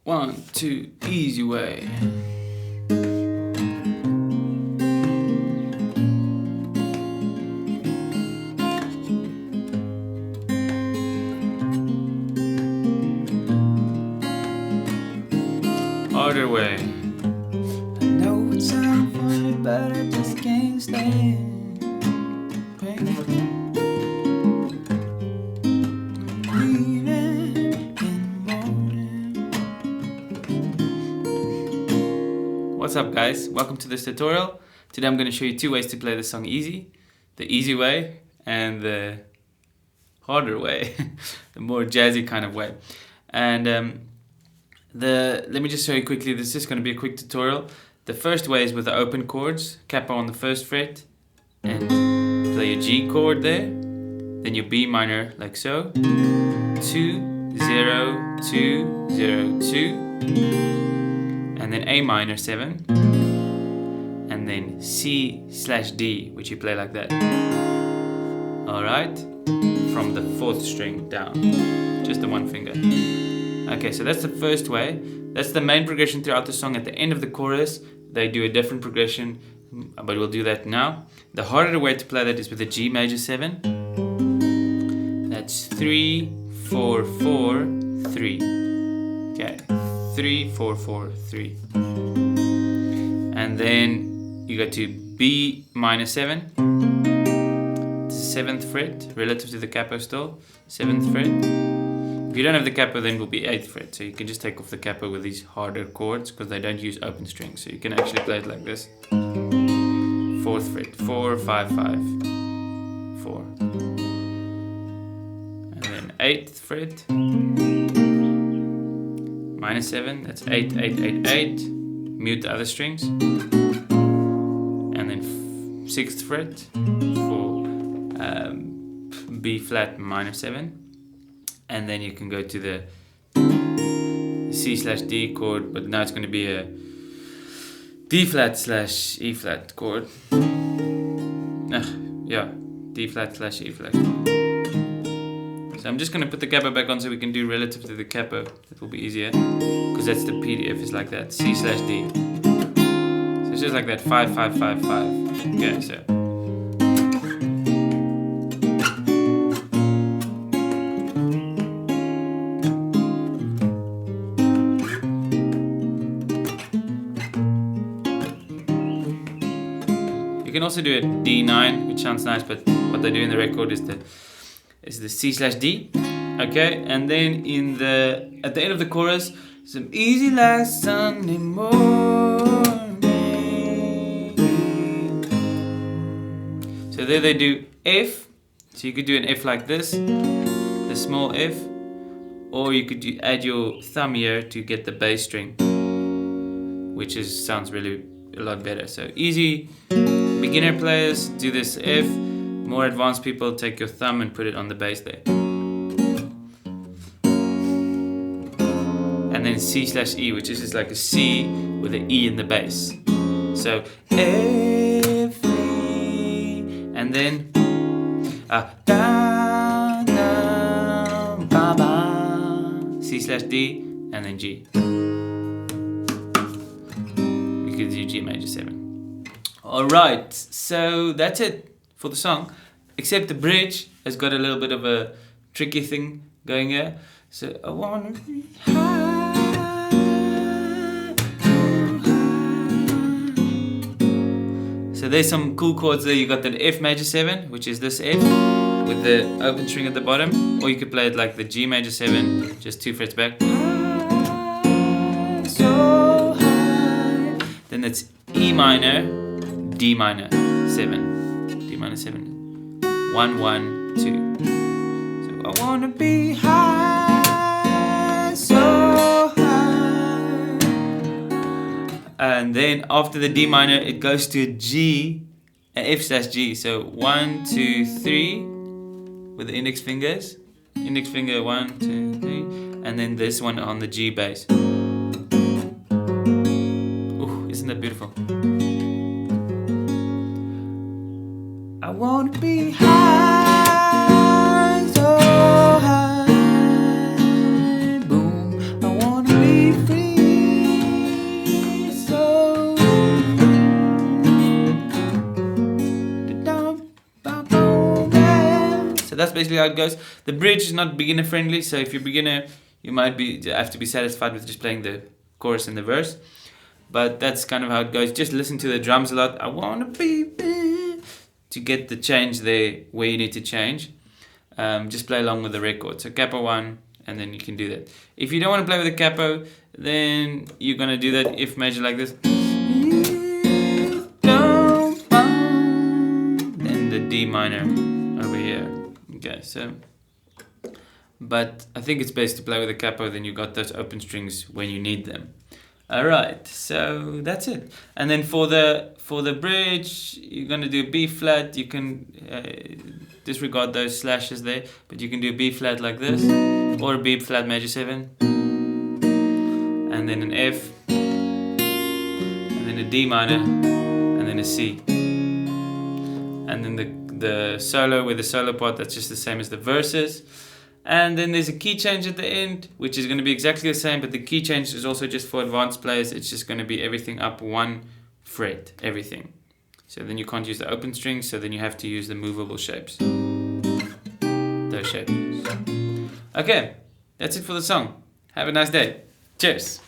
1, 2, easy way. Harder way. I know it sounds funny, but I just can't stand pain. Leaving in the morning. What's up, guys? Welcome to this tutorial. Today I'm going to show you 2 ways to play the song easy. The easy way and the harder way. The more jazzy kind of way. And let me just show you quickly. This is just going to be a quick tutorial. The first way is with the open chords, capo on the first fret, and play your G chord there, then your B minor like so, 2, 0, 2, 0, 2, and then A minor 7, and then C/D, which you play like that. Alright, from the 4th string down, just the 1 finger. Okay, so that's the first way. That's the main progression throughout the song. At the end of the chorus, they do a different progression, but we'll do that now. The harder way to play that is with a G major 7. That's 3, 4, 4, 3. Okay, 3, 4, 4, 3. And then you go to B minor 7. It's the 7th fret, relative to the capo still. 7th fret. If you don't have the capo, then it will be 8th fret. So you can just take off the capo with these harder chords because they don't use open strings. So you can actually play it like this. 4th fret, 4, 5, 5, 4. And then 8th fret, minor 7, that's 8, 8, 8, 8. Mute the other strings. And then 6th fret for B flat minor 7. And then you can go to the C/D chord, but now it's going to be a D flat/E flat chord. Yeah, D flat/E flat. So I'm just going to put the capo back on so we can do relative to the capo. It will be easier because that's the PDF is like that, C/D. So it's just like that, 5, 5, 5, 5. Okay, so. You can also do a D9, which sounds nice, but what they do in the record is the C/D. Okay, and then at the end of the chorus, some easy like Sunday morning. So there they do F. So you could do an F like this, the small F, or you could add your thumb here to get the bass string, which sounds really a lot better. So easy. Beginner players do this F. More advanced people take your thumb and put it on the bass there. And then C/E, which is just like a C with an E in the bass. So F, E, and then down, down, ba, ba, C/D, and then G. You could do G major 7. Alright, so that's it for the song, except the bridge has got a little bit of a tricky thing going here. So I wanna be high, so there's some cool chords there. You got the F major 7, which is this F with the open string at the bottom, or you could play it like the G major 7, just 2 frets back. So high. Then it's E minor, D minor 7, D minor 7, 1, 1, 2. So I wanna be high, so high. And then after the D minor, it goes to a G, an F/G. So 1, 2, 3 with the index fingers. Index finger 1, 2, 3, and then this one on the G bass. Ooh, isn't that beautiful? I wanna be high, so high, boom. I wanna be free. basically how it goes. The bridge is not beginner friendly, so if you're beginner, you might have to be satisfied with just playing the chorus and the verse. But that's kind of how it goes. Just listen to the drums a lot. I wanna be to get the change there where you need to change. Just play along with the record. So capo 1, and then you can do that. If you don't want to play with the capo, then you're gonna do that If major like this. Then the D minor over here. Okay, so. But I think it's best to play with the capo, then you got those open strings when you need them. Alright, so that's it. And then for the bridge, you're gonna do B flat. You can disregard those slashes there, but you can do B flat like this, or B flat major 7, and then an F, and then a D minor, and then a C, and then the solo with the solo part, that's just the same as the verses. And then there's a key change at the end, which is going to be exactly the same, but the key change is also just for advanced players. It's just going to be everything up 1 fret, everything. So then you can't use the open strings, so then you have to use the movable shapes. Those shapes. Okay, that's it for the song. Have a nice day. Cheers.